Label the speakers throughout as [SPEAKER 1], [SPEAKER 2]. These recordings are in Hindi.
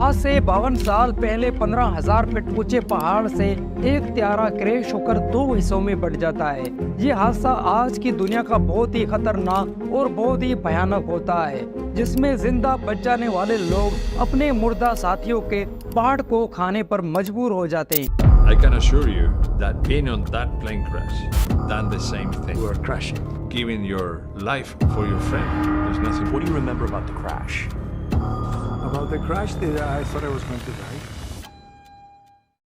[SPEAKER 1] आज से 52 साल पहले 15,000 फीट ऊंचे पहाड़ से एक त्यारा क्रैश होकर दो हिस्सों में बट जाता है। ये हादसा आज की दुनिया का बहुत ही खतरनाक और बहुत ही भयानक होता है, जिसमें जिंदा बच जाने वाले लोग अपने मुर्दा साथियों के पहाड़ को खाने पर मजबूर हो जाते हैं।
[SPEAKER 2] I can assure you that being on that plane crash, done the same thing.
[SPEAKER 3] You were crashing.
[SPEAKER 2] Giving your life for your friend. There's nothing.
[SPEAKER 3] What do you remember about the crash?
[SPEAKER 4] About the crash, I thought I was going to die.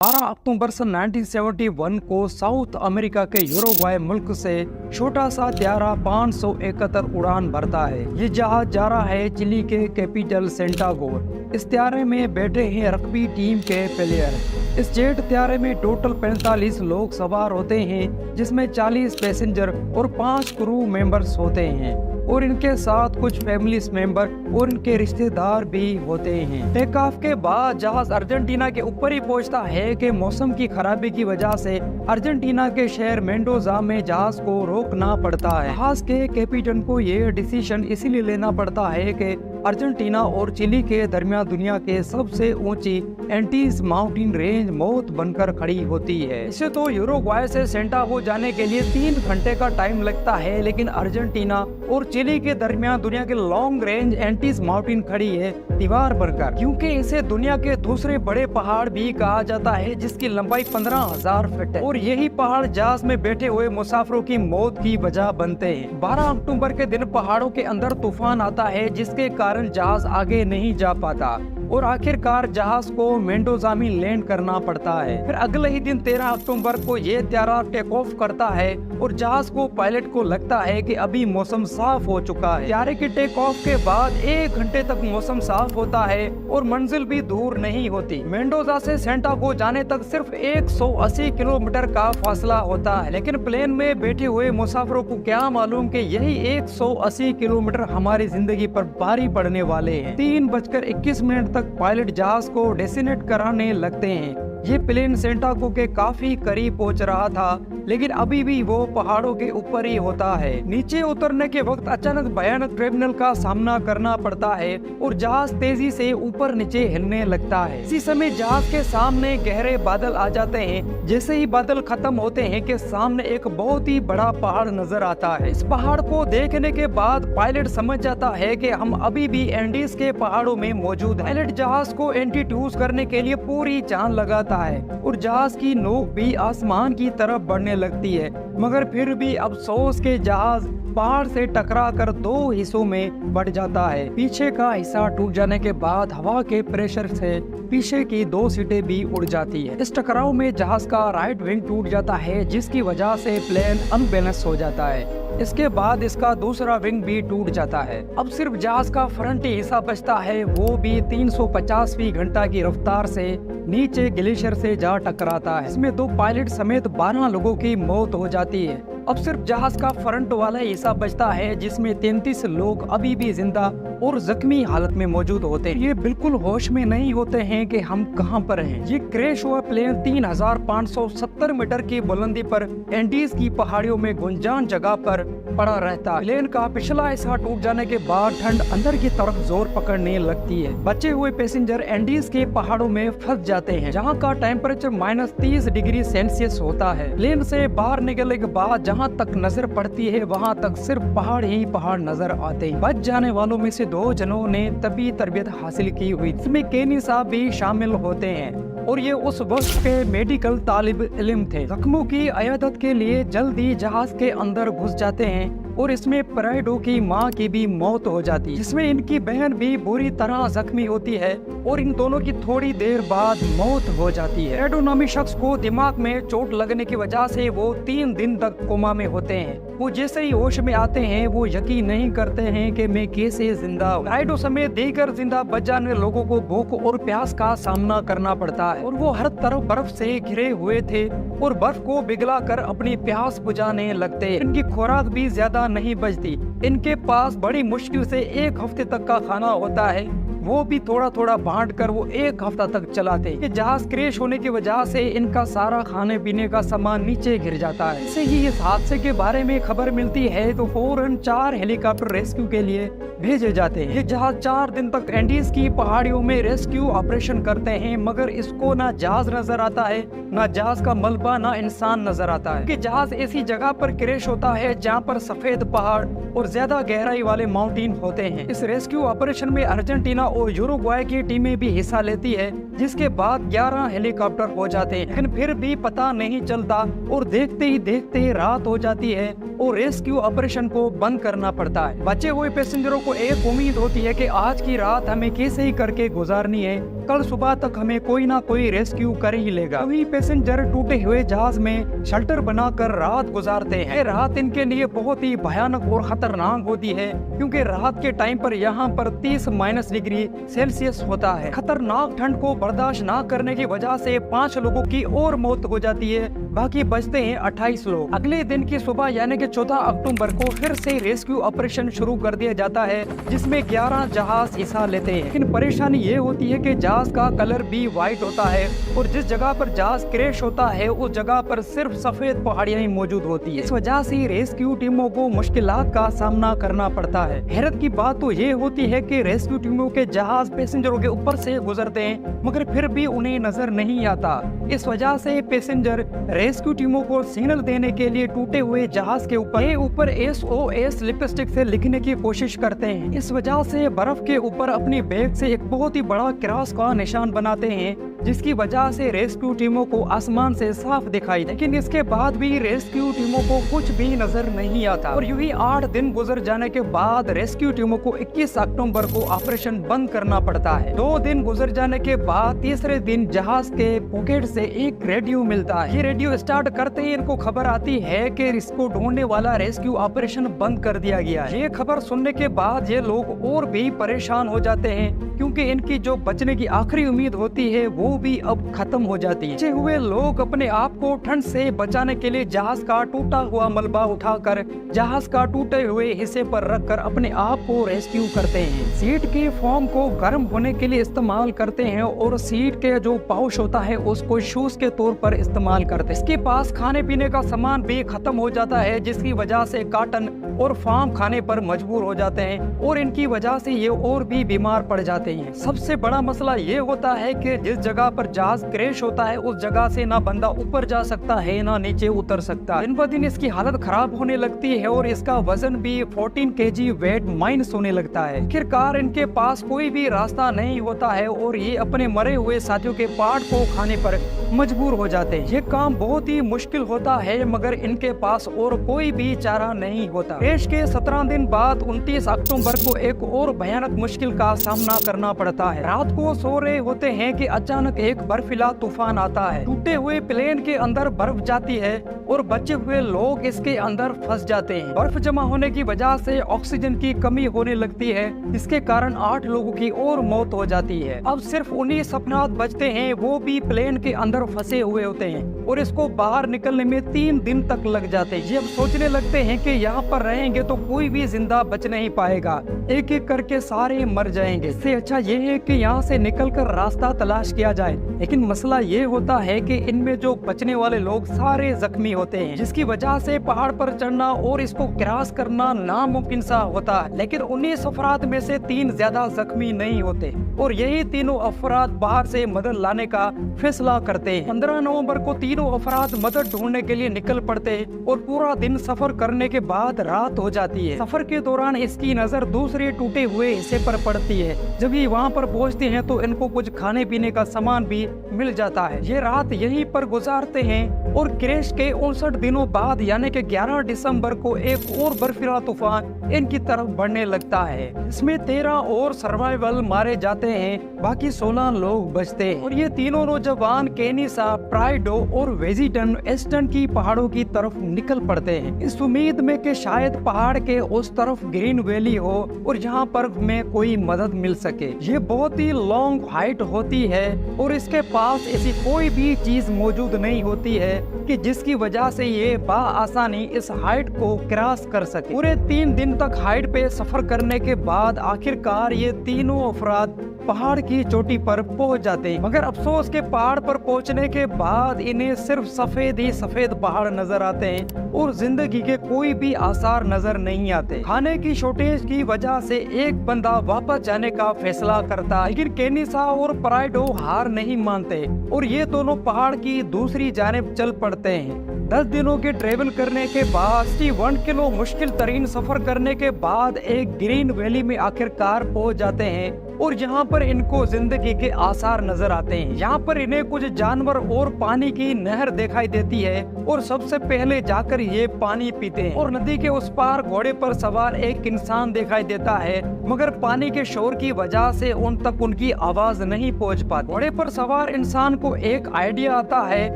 [SPEAKER 1] 12 अक्टूबर सन 1971 को साउथ अमेरिका के यूरुग्वाई मुल्क से छोटा सा त्यारा 571 उड़ान भरता है। ये जहाज जा रहा है चिली के कैपिटल सेंटागोर। इस त्यारे में बैठे हैं रग्बी टीम के प्लेयर। इस जेट त्यारे में टोटल 45 लोग सवार होते हैं, जिसमें 40 पैसेंजर और 5 क्रू मेंबर्स होते हैं और इनके साथ कुछ फैमिली मेंबर और इनके रिश्तेदार भी होते हैं। टेक ऑफ के बाद जहाज अर्जेंटीना के ऊपर ही पहुंचता है कि मौसम की खराबी की वजह से अर्जेंटीना के शहर मेंडोजा में जहाज को रोकना पड़ता है। जहाज के कैप्टन को ये डिसीजन इसीलिए लेना पड़ता है कि अर्जेंटीना और चिली के दरमियान दुनिया के सबसे ऊंची एंटीज माउंटेन रेंज मौत बनकर खड़ी होती है। इसे तो यूरुग्वाई से सेंटागो जाने के लिए 3 घंटे का टाइम लगता है, लेकिन अर्जेंटीना और चिली के दरमियान दुनिया के लॉन्ग रेंज एंटीज माउंटेन खड़ी है दीवार बनकर, क्योंकि इसे दुनिया के दूसरे बड़े पहाड़ भी कहा जाता है, जिसकी लंबाई 15,000 फीट है और यही पहाड़ जहाज में बैठे हुए मुसाफिरों की मौत की वजह बनते हैं। 12 अक्टूबर के दिन पहाड़ों के अंदर तूफान आता है, जिसके कारण जहाज आगे नहीं जा पाता और आखिरकार जहाज को मेंडोजा में लैंड करना पड़ता है। फिर अगले ही दिन 13 अक्टूबर को ये त्यारा टेक ऑफ करता है और जहाज को पायलट को लगता है कि अभी मौसम साफ हो चुका है। त्यारे के टेक ऑफ के बाद 1 घंटे तक मौसम साफ होता है और मंजिल भी दूर नहीं होती। मेंडोजा से सेंटागो जाने तक सिर्फ 180 किलोमीटर का फासला होता है, लेकिन प्लेन में बैठे हुए मुसाफिरों को क्या मालूम कि यही 180 किलोमीटर हमारी जिंदगी पर भारी पड़ने वाले हैं। 3:21 तक पायलट जहाज को डेस्टिनेट कराने लगते हैं। ये प्लेन सेंटागो के काफी करीब पहुंच रहा था, लेकिन अभी भी वो पहाड़ों के ऊपर ही होता है। नीचे उतरने के वक्त अचानक भयानक ट्रबल का सामना करना पड़ता है और जहाज तेजी से ऊपर नीचे हिलने लगता है। इसी समय जहाज के सामने गहरे बादल आ जाते हैं। जैसे ही बादल खत्म होते हैं कि सामने एक बहुत ही बड़ा पहाड़ नजर आता है। इस पहाड़ को देखने के बाद पायलट समझ जाता है कि हम अभी भी एंडीज के पहाड़ों में मौजूद हैं। पायलट जहाज को एंटी-ट्यूज करने के लिए पूरी जान लगाता है और जहाज की नोक भी आसमान की तरफ बढ़ने लगती है, मगर फिर भी अफसोस के जहाज पहाड़ से टकराकर 2 हिस्सों में बढ़ जाता है। पीछे का हिस्सा टूट जाने के बाद हवा के प्रेशर से पीछे की 2 सीटें भी उड़ जाती है। इस टकराव में जहाज का राइट विंग टूट जाता है, जिसकी वजह से प्लेन अनबैलेंस हो जाता है। इसके बाद इसका दूसरा विंग भी टूट जाता है। अब सिर्फ जहाज का फ्रंट हिस्सा बचता है, वो भी 350 फी घंटा की रफ्तार से नीचे ग्लेशियर से जा टकराता है। इसमें 2 पायलट समेत 12 लोगों की मौत हो जाती है। अब सिर्फ जहाज का फ्रंट वाला हिस्सा बचता है, जिसमें 33 लोग अभी भी जिंदा और जख्मी हालत में मौजूद होते हैं। ये बिल्कुल होश में नहीं होते हैं कि हम कहां पर हैं। ये क्रैश हुआ प्लेन 3570 मीटर की बुलंदी पर एंडीज की पहाड़ियों में गुंजान जगह पर पड़ा रहता है। प्लेन का पिछला हिस्सा टूट जाने के बाद ठंड अंदर की तरफ जोर पकड़ने लगती है। बचे हुए पैसेंजर एंडीज के पहाड़ों में फंस जाते हैं, जहाँ का टेम्परेचर -30 डिग्री सेल्सियस होता है। प्लेन से बाहर निकलने के बाद जहाँ तक नजर पड़ती है, वहाँ तक सिर्फ पहाड़ ही पहाड़ नजर आते हैं। बच जाने वालों में से 2 जनों ने तभी तरबियत हासिल की हुई, इसमें केनी साहब भी शामिल होते हैं और ये उस वक्त के मेडिकल तालिब इल्म थे। जख्मों की अयादत के लिए जल्दी जहाज के अंदर घुस जाते हैं और इसमें पराइडो की मां की भी मौत हो जाती है, जिसमें इनकी बहन भी बुरी तरह जख्मी होती है और इन दोनों की थोड़ी देर बाद मौत हो जाती है। पराइडो नामी शख्स को दिमाग में चोट लगने की वजह से वो 3 दिन तक कोमा में होते हैं। वो जैसे ही होश में आते हैं, वो यकीन नहीं करते हैं कि मैं कैसे जिंदा हूँ। पराइडो समेत दीगर जिंदा बच जाने लोगों को भूख और प्यास का सामना करना पड़ता है और वो हर तरफ बर्फ से घिरे हुए थे और बर्फ को पिघला कर अपनी प्यास बुझाने लगते। इनकी खुराक भी ज्यादा नहीं बचती। इनके पास बड़ी मुश्किल से 1 हफ्ते तक का खाना होता है। वो भी थोड़ा थोड़ा बांट कर वो 1 हफ्ता तक चलाते। ये जहाज क्रैश होने की वजह से इनका सारा खाने पीने का सामान नीचे गिर जाता है। इससे ही इस हादसे के बारे में खबर मिलती है तो फौरन 4 हेलीकॉप्टर रेस्क्यू के लिए भेजे जाते हैं। ये जहाज 4 दिन तक एंडीज की पहाड़ियों में रेस्क्यू ऑपरेशन करते हैं, मगर इसको ना जहाज नजर आता है, ना जहाज का मलबा, ना इंसान नजर आता है कि जहाज ऐसी जगह पर क्रैश होता है जहां पर सफेद पहाड़ और ज्यादा गहराई वाले माउंटेन होते हैं। इस रेस्क्यू ऑपरेशन में अर्जेंटीना और यूरुग्वाय की टीमें भी हिस्सा लेती है, जिसके बाद 11 हेलीकॉप्टर हो जाते हैं, लेकिन फिर भी पता नहीं चलता और देखते ही देखते रात हो जाती है और रेस्क्यू ऑपरेशन को बंद करना पड़ता है। बचे हुए पैसेंजरों को एक उम्मीद होती है कि आज की रात हमें कैसे ही करके गुजारनी है, कल सुबह तक हमें कोई ना कोई रेस्क्यू कर ही लेगा। वही पैसेंजर टूटे हुए जहाज में शेल्टर बनाकर रात गुजारते हैं। रात इनके लिए बहुत ही भयानक और खतरनाक होती है, क्योंकि रात के टाइम पर यहाँ पर 30 डिग्री सेल्सियस होता है। खतरनाक ठंड को बर्दाश्त न करने की वजह से 5 लोगों की और मौत हो जाती है, बाकी बचते हैं 28 लोग। अगले दिन की सुबह यानी कि 14 अक्टूबर को फिर से रेस्क्यू ऑपरेशन शुरू कर दिया जाता है, जिसमें 11 जहाज हिस्सा लेते हैं। लेकिन परेशानी ये होती है कि जहाज का कलर भी व्हाइट होता है और जिस जगह पर जहाज क्रैश होता है उस जगह पर सिर्फ सफेद पहाड़ियां ही मौजूद होती है। इस वजह से रेस्क्यू टीमों को मुश्किलात का सामना करना पड़ता है। हैरत की बात तो ये होती है कि रेस्क्यू टीमों के जहाज पैसेंजरों के ऊपर से गुजरते हैं, मगर फिर भी उन्हें नजर नहीं आता। इस वजह से पैसेंजर रेस्क्यू टीमों को सिग्नल देने के लिए टूटे हुए जहाज के ऊपर SOS लिपस्टिक से लिखने की कोशिश करते हैं। इस वजह से बर्फ के ऊपर अपनी बैग से एक बहुत ही बड़ा क्रॉस का निशान बनाते हैं, जिसकी वजह से रेस्क्यू टीमों को आसमान से साफ दिखाई दे। लेकिन इसके बाद भी रेस्क्यू टीमों को कुछ भी नजर नहीं आता और यूं ही 8 दिन गुजर जाने के बाद रेस्क्यू टीमों को 21 अक्टूबर को ऑपरेशन बंद करना पड़ता है। 2 दिन गुजर जाने के बाद तीसरे दिन जहाज के पॉकेट से एक रेडियो मिलता है। ये रेडियो स्टार्ट करते ही इनको खबर आती है कि इसको ढूंढने वाला रेस्क्यू ऑपरेशन बंद कर दिया गया है। ये खबर सुनने के बाद ये लोग और भी परेशान हो जाते हैं, क्योंकि इनकी जो बचने की आखिरी उम्मीद होती है वो भी अब खत्म हो जाती है। बचे हुए लोग अपने आप को ठंड से बचाने के लिए जहाज का टूटा हुआ मलबा उठाकर जहाज का टूटे हुए हिस्से पर रखकर अपने आप को रेस्क्यू करते हैं। सीट के फोम को गर्म होने के लिए इस्तेमाल करते हैं और सीट के जो पाउच होता है उसको शूज के तौर पर इस्तेमाल करते हैं। इसके पास खाने पीने का सामान भी खत्म हो जाता है, जिसकी वजह से काटन और फार्म खाने पर मजबूर हो जाते हैं और इनकी वजह से ये और भी बीमार पड़ जाते हैं। सबसे बड़ा मसला ये होता है कि जिस जगह पर जहाज क्रैश होता है उस जगह से ना बंदा ऊपर जा सकता है ना नीचे उतर सकता। दिन ब दिन इसकी हालत खराब होने लगती है और इसका वजन भी 14 kg वेट माइनस होने लगता है। आखिरकार इनके पास कोई भी रास्ता नहीं होता है और ये अपने मरे हुए साथियों के पार्ट को खाने पर मजबूर हो जाते हैं। ये काम बहुत ही मुश्किल होता है, मगर इनके पास और कोई भी चारा नहीं होता। क्रैश के 17 दिन बाद 29 अक्टूबर को एक और भयानक मुश्किल का सामना करना पड़ता है। रात को सो रहे होते हैं कि अचानक एक बर्फीला तूफान आता है। टूटे हुए प्लेन के अंदर बर्फ जाती है और बचे हुए लोग इसके अंदर फंस जाते हैं। बर्फ जमा होने की वजह से ऑक्सीजन की कमी होने लगती है, जिसके कारण 8 लोगों की और मौत हो जाती है। अब सिर्फ 19 अफराद बचते हैं, वो भी प्लेन के अंदर फंसे हुए होते हैं और इसको बाहर निकलने में 3 दिन तक लग जाते हैं। ये अब सोचने लगते हैं कि यहाँ पर रहेंगे तो कोई भी जिंदा बच नहीं पाएगा, एक एक करके सारे मर जाएंगे। इससे अच्छा ये है कि यहाँ से निकलकर रास्ता तलाश किया जाए। लेकिन मसला ये होता है कि इनमें जो बचने वाले लोग सारे जख्मी होते हैं, जिसकी वजह से पहाड़ पर चढ़ना और इसको क्रॉस करना नामुमकिन सा होता है। लेकिन 19 अफराद में से 3 ज्यादा जख्मी नहीं होते और यही तीनों अफराद बाहर से मदद लाने का फैसला करते हैं। 15 नवंबर को तीनों अफराद मदद ढूंढने के लिए निकल पड़ते हैं और पूरा दिन सफर करने के बाद रात हो जाती है। सफर के दौरान इसकी नजर दूसरे टूटे हुए हिस्से पर पड़ती है। जब ये वहाँ पर पहुँचते हैं तो इनको कुछ खाने पीने का सामान भी मिल जाता है। ये रात यहीं पर गुजारते हैं और क्रैश के 59 दिनों बाद यानी कि 11 दिसंबर को एक और बर्फीला तूफान इनकी तरफ बढ़ने लगता है। इसमें 13 और सर्वाइवल मारे जाते हैं, बाकी 16 लोग बचते हैं और ये तीनों नौजवान केनिसा, प्राइडो और वेजिटन एस्टन की पहाड़ों की तरफ निकल पड़ते हैं, इस उम्मीद में कि शायद पहाड़ के उस तरफ ग्रीन वैली हो और यहाँ पर हमें कोई मदद मिल सके। ये बहुत ही लॉन्ग हाइट होती है और इसके पास ऐसी कोई भी चीज मौजूद नहीं होती है कि जिसकी वजह से ये आसानी इस हाइट को क्रॉस कर सके। पूरे 3 दिन तक हाइट पे सफर करने के बाद आखिरकार ये तीनों अफराद पहाड़ की चोटी पर पहुंच जाते हैं, मगर अफसोस के पहाड़ पर पहुंचने के बाद इन्हें सिर्फ सफेद ही सफेद पहाड़ नजर आते हैं और जिंदगी के कोई भी आसार नजर नहीं आते। खाने की शॉर्टेज की वजह से एक बंदा वापस जाने का फैसला करता है, लेकिन केनिसा और पराइडो हार नहीं मानते और ये दोनों पहाड़ की दूसरी जानिब चल पड़ते हैं। 10 दिनों के ट्रेवल करने के बाद 1 किलो मुश्किल तरीन सफर करने के बाद एक ग्रीन वैली में आखिरकार पहुंच जाते हैं और यहाँ पर इनको जिंदगी के आसार नजर आते हैं। यहाँ पर इन्हें कुछ जानवर और पानी की नहर दिखाई देती है और सबसे पहले जाकर ये पानी पीते हैं और नदी के उस पार घोड़े पर सवार एक इंसान दिखाई देता है, मगर पानी के शोर की वजह से उन तक उनकी आवाज नहीं पहुँच पाती। घोड़े पर सवार इंसान को एक आइडिया आता है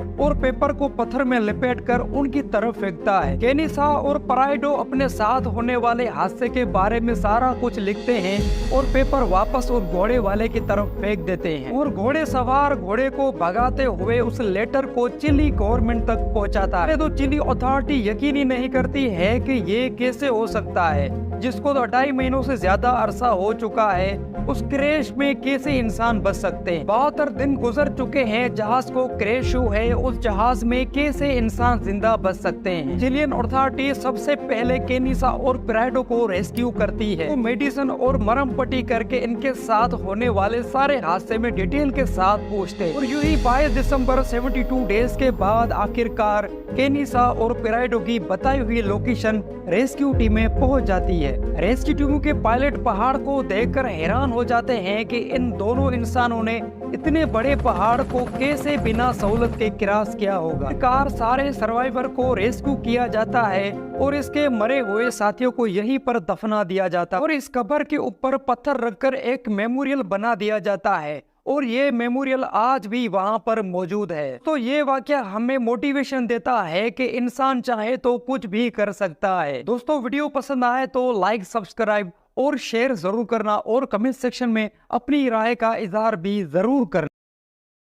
[SPEAKER 1] और पेपर को पत्थर में लपेट कर उनकी तरफ फेंकता है। केनिसा और पराइडो अपने साथ होने वाले हादसे के बारे में सारा कुछ लिखते हैं और पेपर वापस और घोड़े वाले की तरफ फेंक देते हैं और घोड़े सवार घोड़े को भगाते हुए उस लेटर को चिली गवर्नमेंट तक पहुंचाता है। तो चिली अथॉरिटी यकीन ही नहीं करती है कि ये कैसे हो सकता है, जिसको तो 2.5 महीनों से ज्यादा अरसा हो चुका है, उस क्रैश में कैसे इंसान बच सकते हैं। 72 दिन गुजर चुके हैं, जहाज को क्रैश हुआ है, उस जहाज में कैसे इंसान जिंदा बच सकते हैं। चिलियन अथॉरिटी सबसे पहले केनिसा और पराइडो को रेस्क्यू करती है। वो मेडिसिन और मरहम पट्टी करके इनके साथ होने वाले सारे हादसे में डिटेल के साथ पूछते हैं और यूं ही 22 दिसंबर 72 डेज के बाद आखिरकार केनिसा और पराइडो की बताई हुई लोकेशन रेस्क्यू टीम में पहुंच जाती है। रेस्क्यू टीम के पायलट पहाड़ को देखकर हैरान हो जाते हैं कि इन दोनों इंसानों ने इतने बड़े पहाड़ को कैसे बिना सहूलत के क्रॉस किया होगा। कार सारे सर्वाइवर को रेस्क्यू किया जाता है और इसके मरे हुए साथियों को यहीं पर दफना दिया जाता है और इस कब्र के ऊपर पत्थर रखकर एक मेमोरियल बना दिया जाता है और ये मेमोरियल आज भी वहां पर मौजूद है। तो ये वाकया हमें मोटिवेशन देता है कि इंसान चाहे तो कुछ भी कर सकता है। दोस्तों, वीडियो पसंद आए तो लाइक, सब्सक्राइब और शेयर जरूर करना और कमेंट सेक्शन में अपनी राय का इजहार भी जरूर करना।